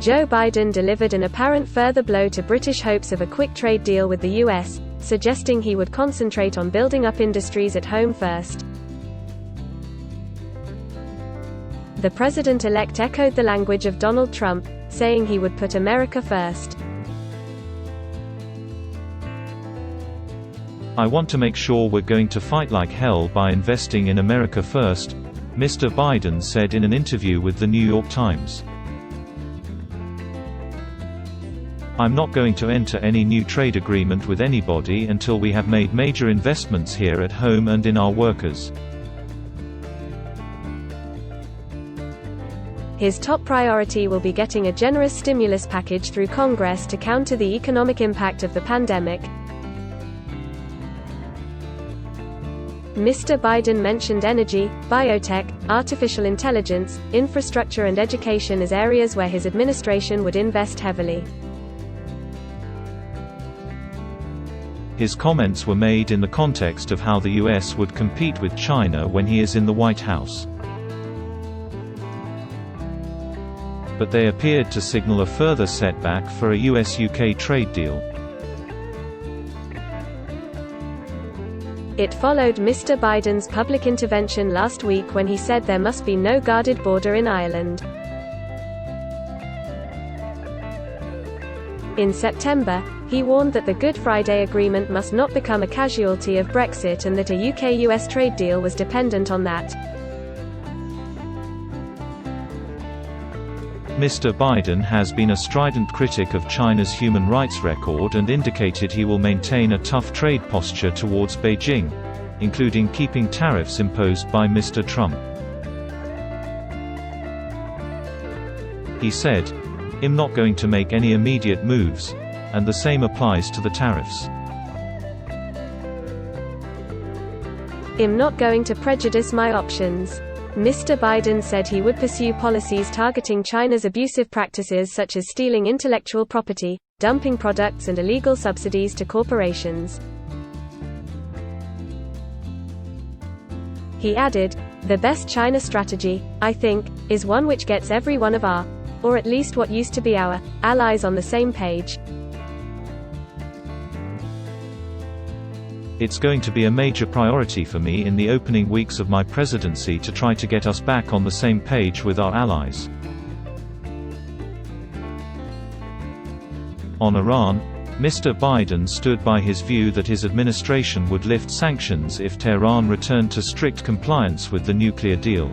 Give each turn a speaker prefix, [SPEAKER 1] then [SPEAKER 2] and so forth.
[SPEAKER 1] Joe Biden delivered an apparent further blow to British hopes of a quick trade deal with the US, suggesting he would concentrate on building up industries at home first. The president-elect echoed the language of Donald Trump, saying he would put America first.
[SPEAKER 2] "I want to make sure we're going to fight like hell by investing in America first," Mr. Biden said in an interview with the New York Times. "I'm not going to enter any new trade agreement with anybody until we have made major investments here at home and in our workers."
[SPEAKER 1] His top priority will be getting a generous stimulus package through Congress to counter the economic impact of the pandemic. Mr. Biden mentioned energy, biotech, artificial intelligence, infrastructure and education as areas where his administration would invest heavily.
[SPEAKER 2] His comments were made in the context of how the US would compete with China when he is in the White House. But they appeared to signal a further setback for a US-UK trade deal.
[SPEAKER 1] It followed Mr. Biden's public intervention last week when he said there must be no guarded border in Ireland. In September, he warned that the Good Friday Agreement must not become a casualty of Brexit and that a UK-US trade deal was dependent on that.
[SPEAKER 2] Mr. Biden has been a strident critic of China's human rights record and indicated he will maintain a tough trade posture towards Beijing, including keeping tariffs imposed by Mr. Trump. He said, "I'm not going to make any immediate moves, and the same applies to the tariffs.
[SPEAKER 1] I'm not going to prejudice my options." Mr. Biden said he would pursue policies targeting China's abusive practices such as stealing intellectual property, dumping products and illegal subsidies to corporations. He added, "The best China strategy, I think, is one which gets every one of our, or at least what used to be our, allies on the same page."
[SPEAKER 2] "It's going to be a major priority for me in the opening weeks of my presidency to try to get us back on the same page with our allies." On Iran, Mr. Biden stood by his view that his administration would lift sanctions if Tehran returned to strict compliance with the nuclear deal.